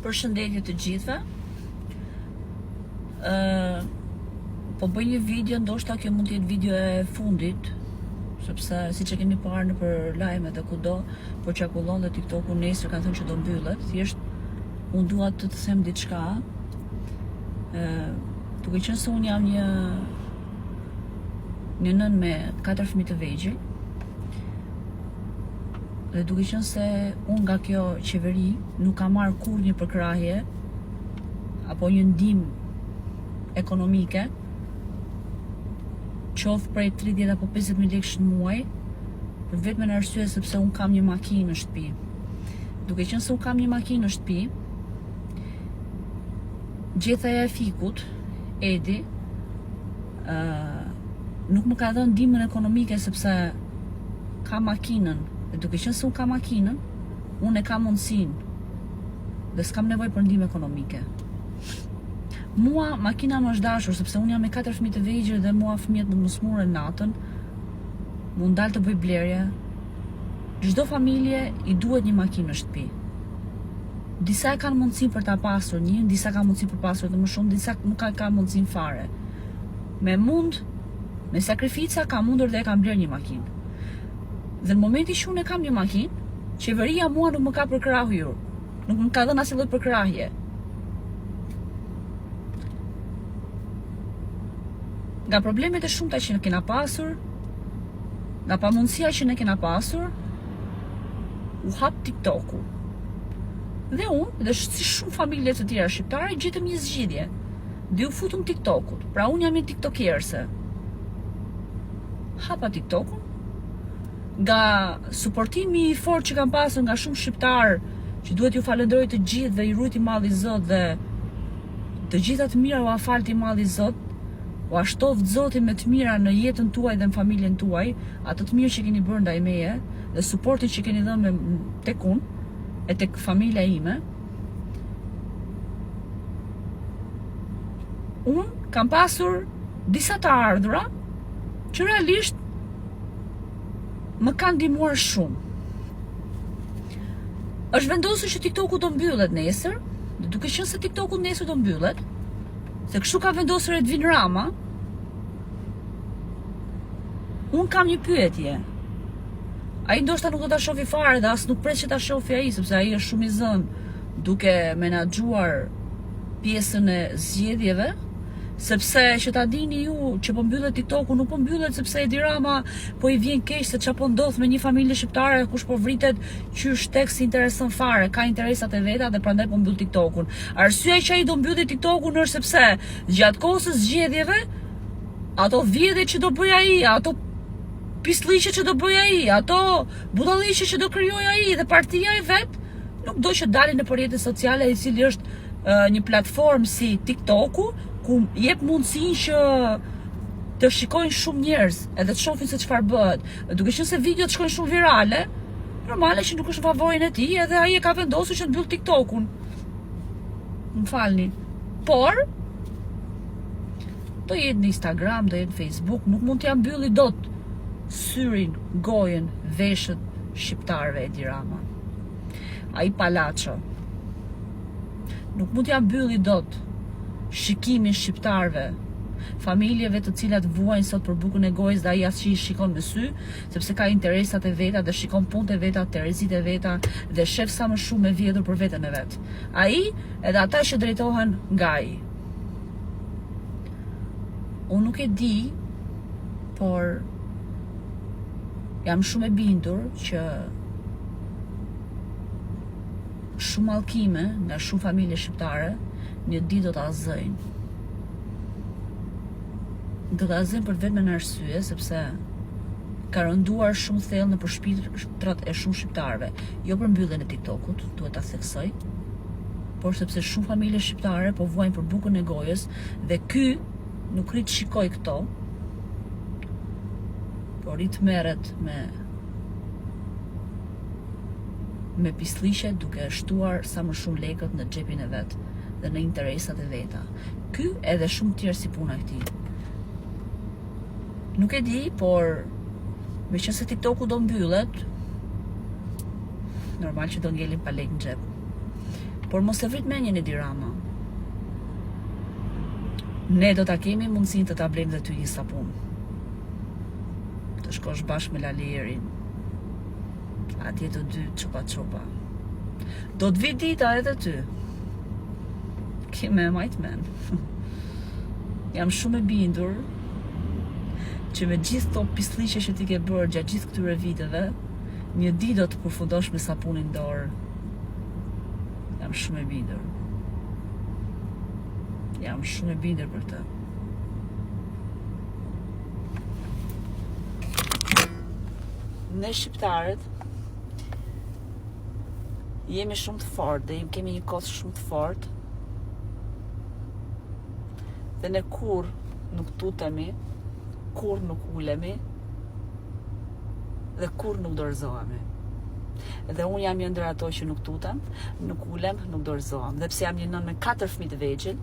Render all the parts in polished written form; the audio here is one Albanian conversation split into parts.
Përshëndetje të gjithëve. Po bëj një video, ndoshta kjo mund të jetë video e fundit, sepse siç e keni parë në për lajmet e kudo, po çarkullon dhe TikToku nesër kanë thënë që do mbyllet. Thjesht unë dua të them diçka. Duke qenë se unë jam një nën me 4 fëmijë të vegjël, dhe duke qenë se unë nga kjo qeveri nuk ka marrë kur një përkrahje apo një ndihmë ekonomike, qoftë prej 30 apo 50.000 lekësh në muaj, për vetëm në arsye sepse unë kam një makinë në shtëpi. Duke qenë se unë kam një makinë në shtëpi, gjethaja e fikut, Edi, nuk më ka dhënë ndihmën ekonomike sepse ka makinën. Dhe duke qenë se unë kam makinën, unë e kam mundësinë dhe s'kam nevojë për ndihmë ekonomike. Mua makina më është dashur sepse unë jam me 4 fëmijë të vegjël dhe mua fëmijët më smurën natën, mund dal të bëj blerje. Çdo familje i duhet një makinë në shtëpi. Disa e kanë mundësinë për ta pasur një, disa kanë mundësinë për pasur të më shumë, disa nuk kanë mundësinë fare. Me sakrifica ka mundur dhe e kam bler një makinë. Dhe në momenti që unë e kam një makinë, qeveria mua nuk më ka përkrahur, nuk më ka dhënë asnjë lloj përkrahje. Nga problemet e shumta që ne kena pasur, nga pamundësia që ne kena pasur, u hap TikToku. Dhe unë, dhe si shumë familje të tjera shqiptare, gjetëm një zgjidhje. Dhe u futëm TikTokut. Pra unë jam një TikTokerse. Hapa TikTokun. Nga suportimi i fortë që kam pasur nga shumë shqiptar, që duhet ju falenderoj të gjithë dhe i rujti malli Zot, dhe të gjitha të mira u afalti malli Zot, u ashtoft Zoti me të mira në jetën tuaj dhe në familjen tuaj, ato të mirë që keni bërë ndaj meje dhe suportin që keni dhënë tek unë e tek familja ime. Unë kam pasur disa të ardhura që realisht më kanë ndihmuar shumë. Është vendosur që TikToku do mbyllet nesër, dhe duke qenë se TikToku nesër do mbyllet, se kështu ka vendosur Edvin Rama, unë kam një pyetje. Ai ndoshta nuk do ta shohë fare dhe as nuk pret që ta shohë ai, sepse ai është shumë i zënë duke menaxhuar pjesën e zgjedhjeve. Sepse që ta dini ju që po mbyllet TikToku, nuk po mbyllet sepse Edi Rama po i vjen keq se çfarë po ndodh me një familje shqiptare kush po vritet qysh tek si intereson fare, ka interesat e veta dhe prandaj po mbyll TikTokun. Arsyeja që ai do mbylli TikTokun është sepse gjatë kohës së zgjedhjeve, ato vjedhje që do bëj ai, ato pisliqe që do bëj ai, ato budalliqe që do krijoj ai dhe partia e vet, nuk do që dalin në rrjetet sociale, i cili është një platformë si TikToku, ku jep mundësinë që të shikojnë shumë njerëz edhe të shohin se çfarë bëhet. Duke qenë se videot shkojnë shumë virale, normale që nuk është në favorin e tij, edhe ai e ka vendosur që të mbyll TikTokun. Më falni. Por do jetë në Instagram, do jetë në Facebook, nuk mund t'ja mbylli dot syrin, gojën, veshët shqiptarëve Edi Rama. Ai palaço. Nuk mund t'ja mbylli dot shikimin shqiptarëve, familjeve të cilat vuajnë sot për bukën e gojës dhe ai asnjë i shikon me sy, sepse ka interesat e veta dhe shikon punët e veta, terezit e veta dhe shef sa më shumë me vjedhur për veten e vet. Ai edhe ata që drejtohen nga ai. Unë nuk e di, por jam shumë e bindur që shumë mallkime nga shumë familje shqiptare një ditë do ta zëjnë. Do ta zëjnë për vetëm në arsye sepse ka rënduar shumë thellë në shpirtrat e shumë shqiptarëve, jo për mbylljen e TikTokut, duhet ta theksoj, por sepse shumë familje shqiptare po vuajnë për bukën e gojës dhe ky nuk rit shikoj këto, por rit merret me pisliqe duke shtuar sa më shumë lekët në xhepin e vet dhe në interesat e veta. Ky edhe shumë tjerë si puna e këtij. Nuk e di, por me qenë se TikToku do mbyllet, normal që do ngelin pa lekë në xhep. Por mos e vrit menjen Edi Rama. Ne do ta kemi mundësinë të ta blejmë dhe ty një sapun. Të shkosh bashkë me Lalierin. Atje të dy çopa. Do të vi dita edhe ty. Kime majt men. Jam shumë e bindur që me gjithë to pisliqe që ti ke bërë gjatë gjithë këtyre viteve, një ditë do të përfundosh me sapunin dorë. Jam shumë e bindur. Jam shumë e bindur për të. Ne shqiptarët jemi shumë të fortë dhe kemi një kohë shumë të fortë. Dhe ne kur nuk tutemi, kur nuk ulemi dhe kur nuk dorëzohemi. Dhe unë jam një ndër ato që nuk tutem, nuk ulem, nuk dorëzohem. Dhe pse jam një nën me 4 fëmijë të vegjël,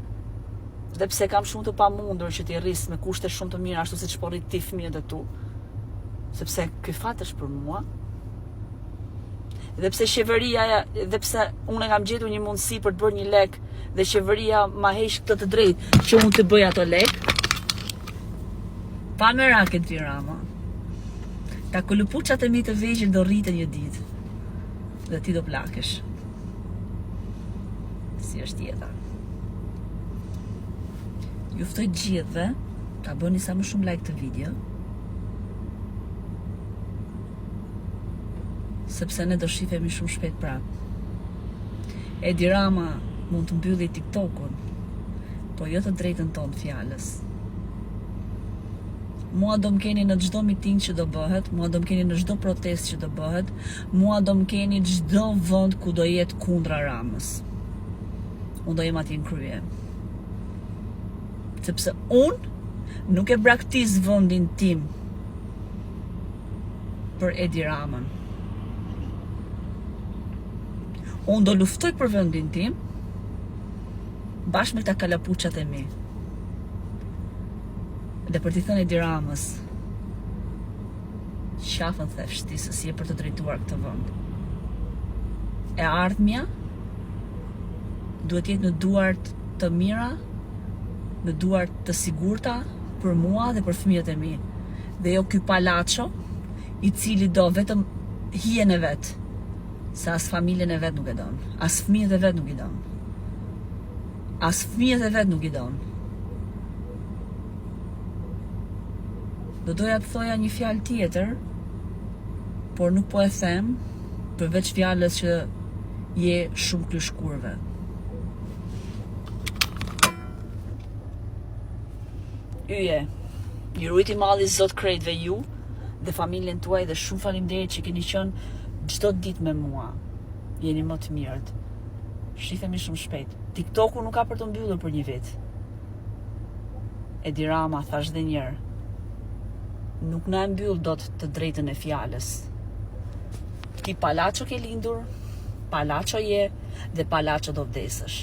dhe pse kam shumë të pamundur që t'i rris me kushte shumë të mira ashtu siç po rrit ti fëmijët e tu, sepse ky fat është për mua. Dhe pse qeveria, dhe pse unë kam gjetur një mundësi për të bërë një lek dhe qeveria ma heq këtë të drejtë që unë të bëj ato lek. Pa me raket Edi Rama. Ta kulupuçat e mi të vegjël do rriten një ditë. Dhe ti do plakesh. Si është jeta. Ju ftoj gjithëve ta bëni sa më shumë like të video. Sepse ne do shifemi shumë shpejt prapë. Edi Rama mund të mbylli TikTokun, po jo të drejtën tonë fjalës. Mua do më keni në çdo miting që do bëhet, mua do më keni në çdo protest që do bëhet, mua do më keni çdo vend ku do jetë kundra Ramës. Unë do jem atje në krye. Sepse unë nuk e braktis vendin tim për Edi Ramën. Unë do luftoj për vendin tim bashkë me këta kalapuçat e mi. Dhe për t'i thënë Edi Ramës, qafën thefsh ti se si e për të drejtuar këtë vend. E ardhmja duhet jetë në duart të mira, në duart të sigurta për mua dhe për fëmijët e mi. Dhe jo ky palaço i cili do vetëm hijen e vet. Se as familjen e vet nuk e don, as fëmijët e vet nuk i don. As fëmijët e vet nuk i don. Do doja të thoja një fjalë tjetër, por nuk po e them, përveç fjalës që je shumë kryshkurve. Yje, ju rujti malli Zot krejtve ju dhe familjen tuaj dhe shumë faleminderit që keni qenë çdo ditë me mua. Jeni më të mirët. Shifemi shumë shpejt. TikToku nuk ka për të mbyllur për një vit. Edi Rama thash dhe njërë, nuk na e mbyll dot të drejtën e fjalës. Ti palaço ke lindur, palaço je dhe palaço do vdesësh.